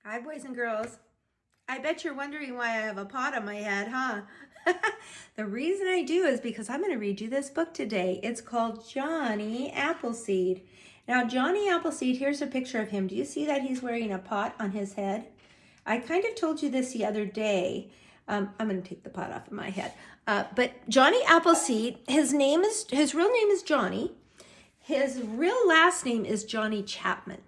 Hi, boys and girls. I bet you're wondering why I have a pot on my head, huh? The reason I do is because I'm going to read you this book today. It's called Johnny Appleseed. Now, Johnny Appleseed, here's a picture of him. Do you see that he's wearing a pot on his head? I kind of told you this the other day. I'm going to take the pot off of my head. But Johnny Appleseed, his real name is Johnny. His real last name is Johnny Chapman.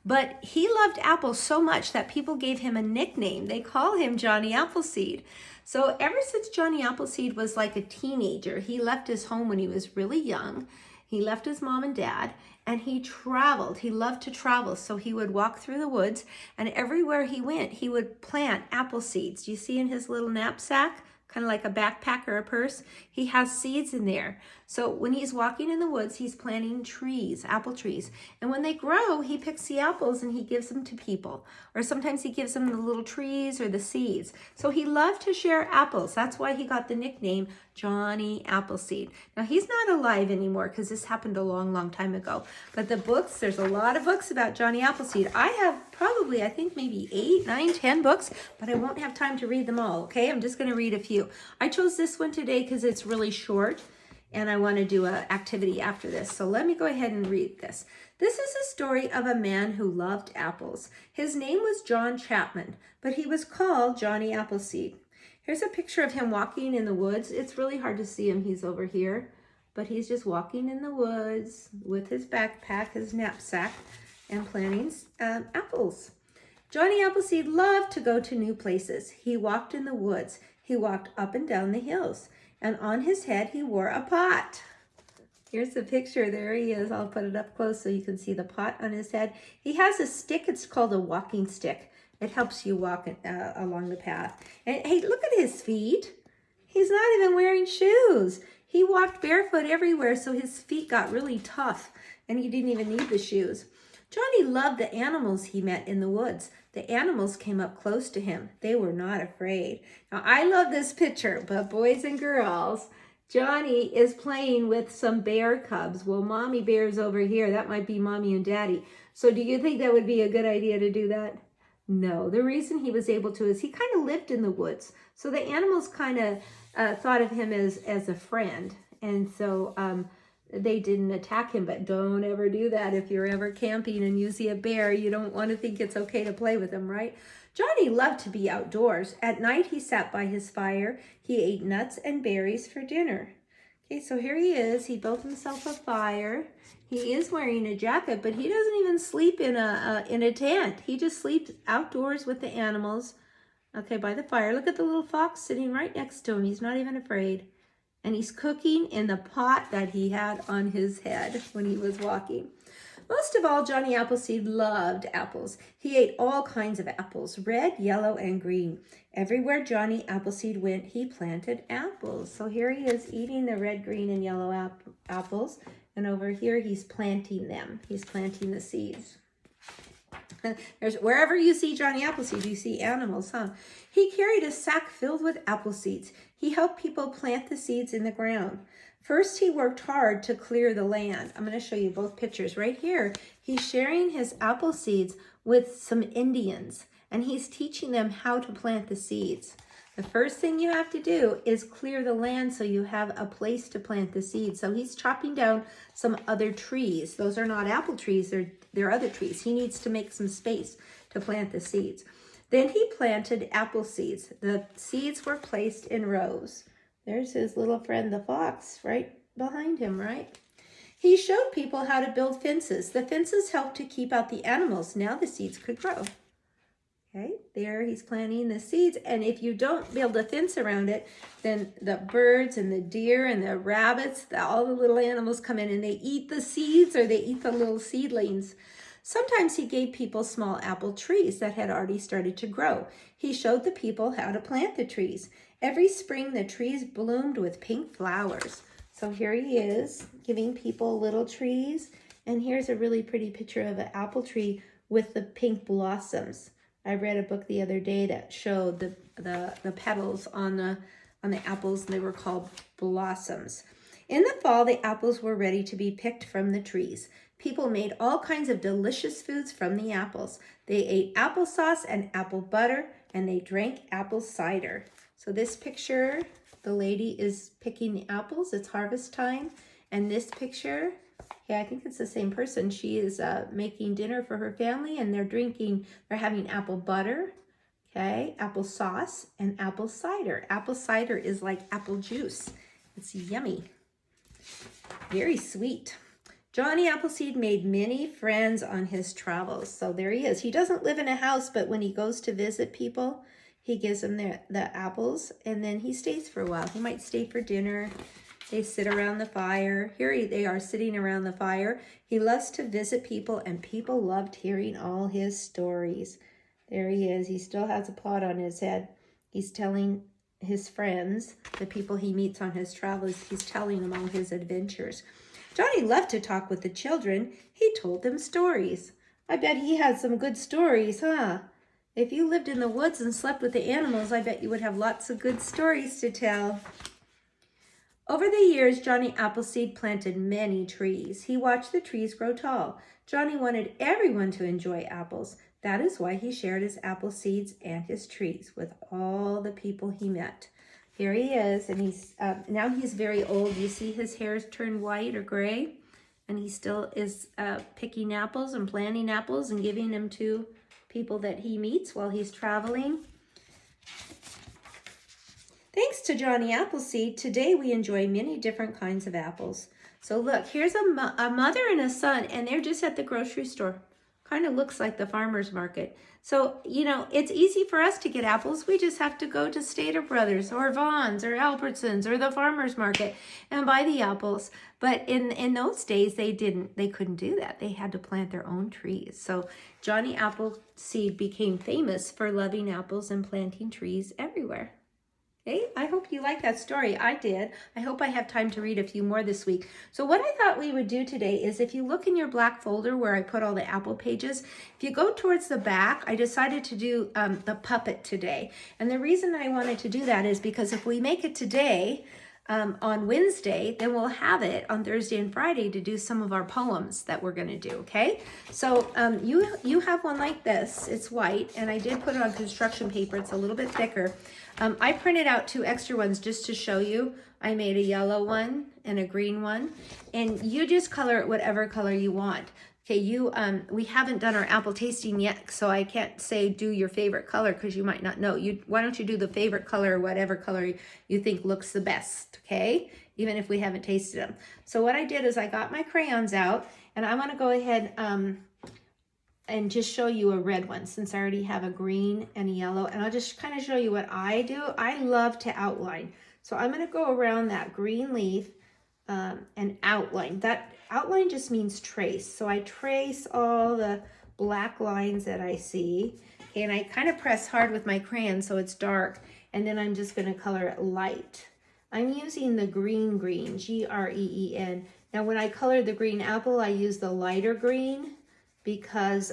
But he loved apples so much that people gave him a nickname. They call him Johnny Appleseed. So ever since Johnny Appleseed was like a teenager, he left his home when he was really young. He left his mom and dad, and he traveled. He loved to travel, so he would walk through the woods, and everywhere he went, he would plant apple seeds. Do you see in his little knapsack? Kind of like a backpack or a purse, he has seeds in there. So when he's walking in the woods, he's planting trees, apple trees. And when they grow, he picks the apples and he gives them to people. Or sometimes he gives them the little trees or the seeds. So he loved to share apples. That's why he got the nickname Johnny Appleseed. Now he's not alive anymore because this happened a long, long time ago. But the books, there's a lot of books about Johnny Appleseed. I have probably, I think maybe 8, 9, 10 books, but I won't have time to read them all, okay? I'm just gonna read a few. I chose this one today because it's really short and I want to do an activity after this. So let me go ahead and read this. This is a story of a man who loved apples. His name was John Chapman, but he was called Johnny Appleseed. Here's a picture of him walking in the woods. It's really hard to see him. He's over here, but he's just walking in the woods with his backpack, his knapsack, and planting apples. Johnny Appleseed loved to go to new places. He walked in the woods. He walked up and down the hills, and on his head he wore a pot. Here's the picture. There he is. I'll put it up close so you can see the pot on his head. He has a stick. It's called a walking stick. It helps you walk along the path. And hey, look at his feet. He's not even wearing shoes. He walked barefoot everywhere, so his feet got really tough, and he didn't even need the shoes. Johnny loved the animals he met in the woods. The animals came up close to him. They were not afraid. Now, I love this picture, but boys and girls, Johnny is playing with some bear cubs. Well, mommy bear's over here. That might be mommy and daddy. So do you think that would be a good idea to do that? No. The reason he was able to is he kind of lived in the woods. So the animals kind of thought of him as a friend. And so they didn't attack him, but don't ever do that. If you're ever camping and you see a bear, you don't want to think it's okay to play with him, right? Johnny loved to be outdoors. At night, he sat by his fire. He ate nuts and berries for dinner. Okay, so here he is. He built himself a fire. He is wearing a jacket, but he doesn't even sleep in a tent. He just sleeps outdoors with the animals. Okay, by the fire. Look at the little fox sitting right next to him. He's not even afraid. And he's cooking in the pot that he had on his head when he was walking. Most of all, Johnny Appleseed loved apples. He ate all kinds of apples, red, yellow, and green. Everywhere Johnny Appleseed went, he planted apples. So here he is eating the red, green, and yellow apples. And over here, he's planting them. He's planting the seeds. Wherever you see Johnny Appleseed, you see animals, huh? He carried a sack filled with apple seeds. He helped people plant the seeds in the ground. First, he worked hard to clear the land. I'm going to show you both pictures right here. He's sharing his apple seeds with some Indians, and he's teaching them how to plant the seeds. The first thing you have to do is clear the land so you have a place to plant the seeds. So he's chopping down some other trees. Those are not apple trees, they're other trees. He needs to make some space to plant the seeds. Then he planted apple seeds. The seeds were placed in rows. There's his little friend, the fox, right behind him, right? He showed people how to build fences. The fences helped to keep out the animals. Now the seeds could grow. Okay, there he's planting the seeds. And if you don't build a fence around it, then the birds and the deer and the rabbits, all the little animals come in and they eat the seeds or they eat the little seedlings. Sometimes he gave people small apple trees that had already started to grow. He showed the people how to plant the trees. Every spring, the trees bloomed with pink flowers. So here he is giving people little trees. And here's a really pretty picture of an apple tree with the pink blossoms. I read a book the other day that showed the petals on the apples, and they were called blossoms. In the fall, the apples were ready to be picked from the trees. People made all kinds of delicious foods from the apples. They ate applesauce and apple butter, and they drank apple cider. So this picture, the lady is picking the apples. It's harvest time. And this picture, yeah, I think it's the same person. She is making dinner for her family, and they're having apple butter, okay, applesauce, and apple cider. Apple cider is like apple juice. It's yummy. Very sweet. Johnny Appleseed made many friends on his travels. So there he is. He doesn't live in a house, but when he goes to visit people, he gives them the apples, and then he stays for a while. He might stay for dinner. They sit around the fire. Here they are sitting around the fire. He loves to visit people, and people loved hearing all his stories. There he is. He still has a pot on his head. He's telling his friends, the people he meets on his travels, he's telling them all his adventures. Johnny loved to talk with the children. He told them stories. I bet he had some good stories, huh? If you lived in the woods and slept with the animals, I bet you would have lots of good stories to tell. Over the years, Johnny Appleseed planted many trees. He watched the trees grow tall. Johnny wanted everyone to enjoy apples. That is why he shared his apple seeds and his trees with all the people he met. Here he is, and now he's very old. You see his hair's turned white or gray, and he still is picking apples and planting apples and giving them to people that he meets while he's traveling. Thanks to Johnny Appleseed, today we enjoy many different kinds of apples. So look, here's a mother and a son, and they're just at the grocery store. Kind of looks like the farmer's market. So, you know, it's easy for us to get apples. We just have to go to Stater Brothers or Vaughn's or Albertsons or the farmer's market and buy the apples. But in those days, they couldn't do that. They had to plant their own trees. So Johnny Appleseed became famous for loving apples and planting trees everywhere. Hey, I hope you like that story. I did. I hope I have time to read a few more this week. So what I thought we would do today is, if you look in your black folder where I put all the apple pages, if you go towards the back, I decided to do the puppet today. And the reason I wanted to do that is because if we make it today, on Wednesday, then we'll have it on Thursday and Friday to do some of our poems that we're going to do, okay? So you have one like this. It's white, and I did put it on construction paper. It's a little bit thicker. I printed out 2 extra ones just to show you. I made a yellow one and a green one, and you just color it whatever color you want. Okay, we haven't done our apple tasting yet, so I can't say do your favorite color because you might not know. Why don't you do the favorite color or whatever color you think looks the best, okay? Even if we haven't tasted them. So what I did is I got my crayons out, and I want to go ahead and just show you a red one since I already have a green and a yellow, and I'll just kind of show you what I do. I love to outline. So I'm going to go around that green leaf and outline. That outline just means trace. So I trace all the black lines that I see. Okay, and I kind of press hard with my crayon so it's dark, and then I'm just going to color it light. I'm using the green, G-R-E-E-N. Now when I color the green apple, I use the lighter green because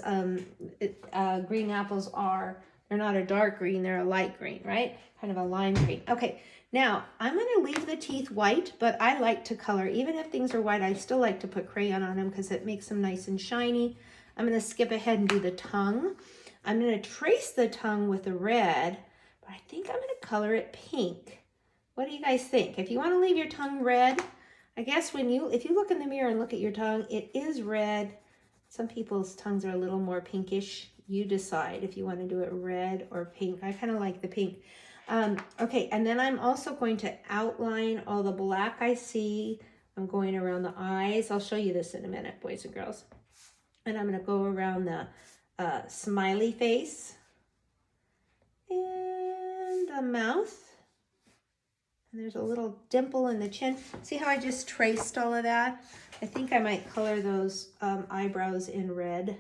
green apples they're not a dark green, they're a light green, right? Kind of a lime green. Okay, now I'm going to leave the teeth white, but I like to color. Even if things are white, I still like to put crayon on them because it makes them nice and shiny. I'm going to skip ahead and do the tongue. I'm going to trace the tongue with the red, but I think I'm going to color it pink. What do you guys think? If you want to leave your tongue red, I guess if you look in the mirror and look at your tongue, it is red. Some people's tongues are a little more pinkish. You decide if you want to do it red or pink. I kind of like the pink. Okay, and then I'm also going to outline all the black I see. I'm going around the eyes. I'll show you this in a minute, boys and girls. And I'm going to go around the smiley face and the mouth. And there's a little dimple in the chin. See how I just traced all of that? I think I might color those eyebrows in red,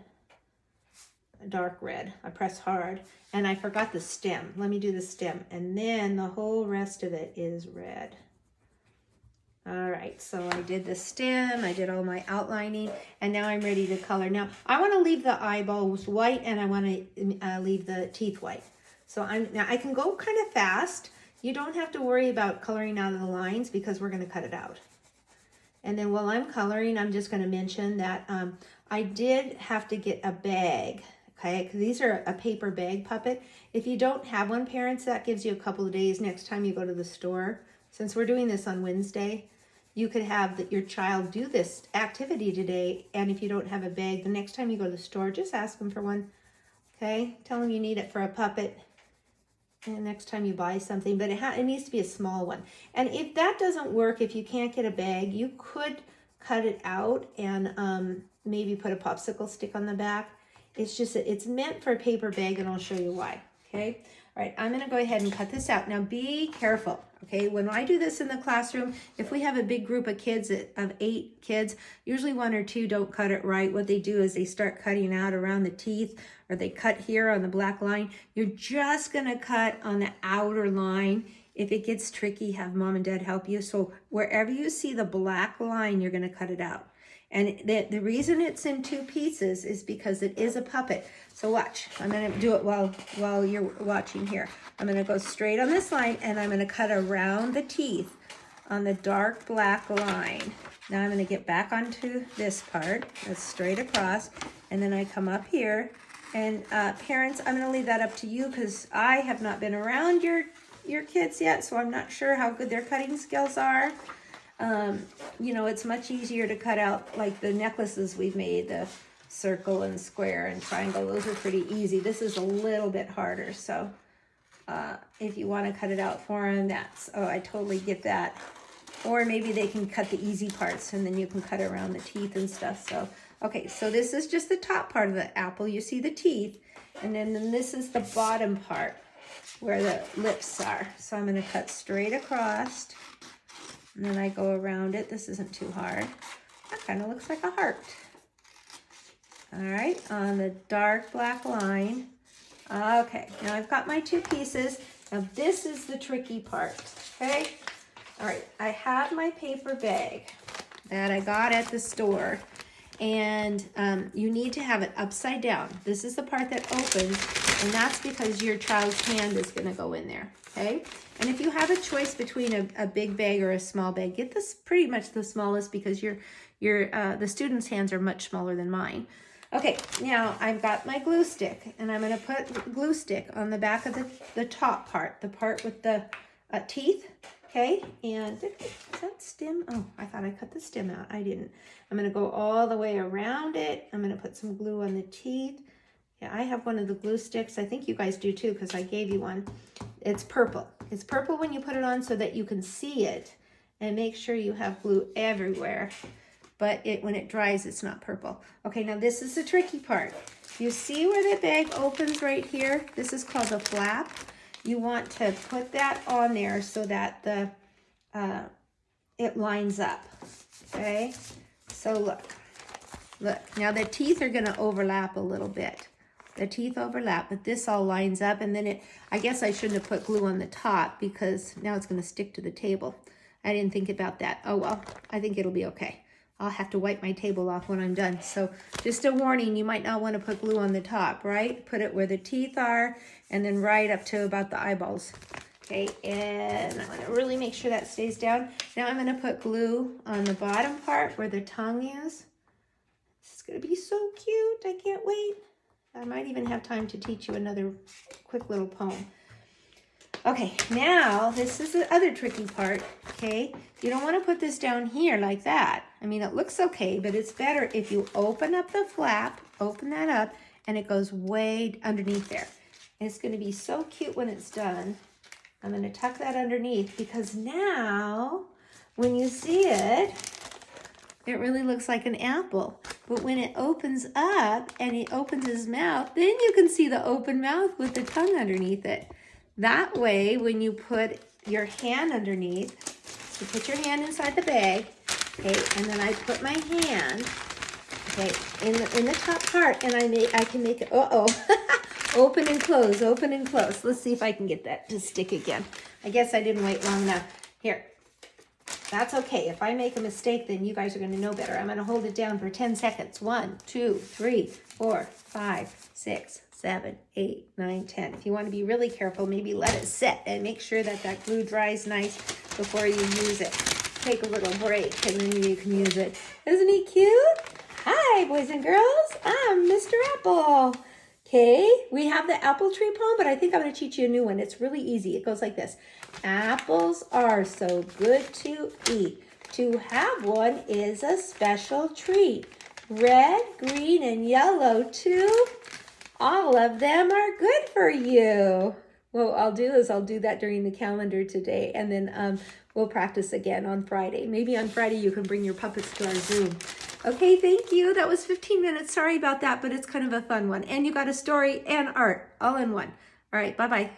dark red. I press hard. And I forgot the stem. Let me do the stem. And then the whole rest of it is red. All right, so I did the stem, I did all my outlining, and now I'm ready to color. Now, I want to leave the eyeballs white, and I want to leave the teeth white. So now I can go kind of fast. You don't have to worry about coloring out of the lines because we're going to cut it out. And then while I'm coloring, I'm just going to mention that I did have to get a bag. Okay, because these are a paper bag puppet. If you don't have one, parents, that gives you a couple of days next time you go to the store. Since we're doing this on Wednesday, you could have your child do this activity today. And if you don't have a bag, the next time you go to the store, just ask them for one. Okay, tell them you need it for a puppet. And next time you buy something, but it needs to be a small one. And if that doesn't work, if you can't get a bag, you could cut it out and maybe put a popsicle stick on the back. It's just, it's meant for a paper bag, and I'll show you why, okay? All right, I'm gonna go ahead and cut this out. Now be careful, okay? When I do this in the classroom, if we have a big group of kids, of 8 kids, usually 1 or 2 don't cut it right. What they do is they start cutting out around the teeth, or they cut here on the black line. You're just gonna cut on the outer line. If it gets tricky, have mom and dad help you. So wherever you see the black line, you're gonna cut it out. And the reason it's in 2 pieces is because it is a puppet. So watch, I'm gonna do it while you're watching here. I'm gonna go straight on this line, and I'm gonna cut around the teeth on the dark black line. Now I'm gonna get back onto this part, that's straight across, and then I come up here. And parents, I'm gonna leave that up to you because I have not been around your kids yet, so I'm not sure how good their cutting skills are. You know, it's much easier to cut out like the necklaces we've made, the circle and square and triangle. Those are pretty easy. This is a little bit harder. So if you want to cut it out for them, I totally get that. Or maybe they can cut the easy parts and then you can cut around the teeth and stuff. So, okay, so this is just the top part of the apple. You see the teeth, and then this is the bottom part where the lips are. So I'm going to cut straight across. And then I go around it. This isn't too hard. That kind of looks like a heart. All right, on the dark black line. Okay, now I've got my 2 pieces. Now this is the tricky part, okay? All right, I have my paper bag that I got at the store. And you need to have it upside down. This is the part that opens, and that's because your child's hand is gonna go in there, okay? And if you have a choice between a big bag or a small bag, get this pretty much the smallest because the students' hands are much smaller than mine. Okay, now I've got my glue stick, and I'm gonna put glue stick on the back of the top part, the part with the teeth, okay? And is that stem? Oh, I thought I cut the stem out. I didn't. I'm gonna go all the way around it. I'm gonna put some glue on the teeth. Yeah, I have one of the glue sticks. I think you guys do too because I gave you one. It's purple. It's purple when you put it on so that you can see it, and make sure you have glue everywhere. But when it dries, it's not purple. Okay, now this is the tricky part. You see where the bag opens right here? This is called a flap. You want to put that on there so that it lines up, okay? So look. Now the teeth are gonna overlap a little bit. The teeth overlap, but this all lines up, and then I guess I shouldn't have put glue on the top because now it's gonna stick to the table. I didn't think about that. Oh well, I think it'll be okay. I'll have to wipe my table off when I'm done. So just a warning, you might not want to put glue on the top, right? Put it where the teeth are and then right up to about the eyeballs. Okay, and I'm gonna really make sure that stays down. Now I'm gonna put glue on the bottom part where the tongue is. This is gonna be so cute, I can't wait. I might even have time to teach you another quick little poem. Okay, now this is the other tricky part, okay? You don't want to put this down here like that. I mean, it looks okay, but it's better if you open up the flap, open that up, and it goes way underneath there. And it's going to be so cute when it's done. I'm going to tuck that underneath because now when you see it, it really looks like an apple. But when it opens up and he opens his mouth, then you can see the open mouth with the tongue underneath it. That way, when you put your hand underneath, you put your hand inside the bag, okay, and then I put my hand, okay, in the top part, and I can make it, open and close, open and close. Let's see if I can get that to stick again. I guess I didn't wait long enough. Here, that's okay. If I make a mistake, then you guys are going to know better. I'm going to hold it down for 10 seconds. 1, 2, 3, 4, 5, 6, 7, 8, 9, 10. If you want to be really careful, maybe let it set and make sure that glue dries nice before you use it. take a little break and then you can use it. Isn't he cute? Hi, boys and girls. I'm Mr. Apple. Okay, we have the apple tree poem, but I think I'm going to teach you a new one. It's really easy. It goes like this. Apples are so good to eat. To have one is a special treat. Red, green, and yellow too. All of them are good for you. What I'll do is I'll do that during the calendar today, and then we'll practice again on Friday. Maybe on Friday you can bring your puppets to our Zoom. Okay, thank you. That was 15 minutes. Sorry about that, but it's kind of a fun one. And you got a story and art all in one. All right, bye-bye.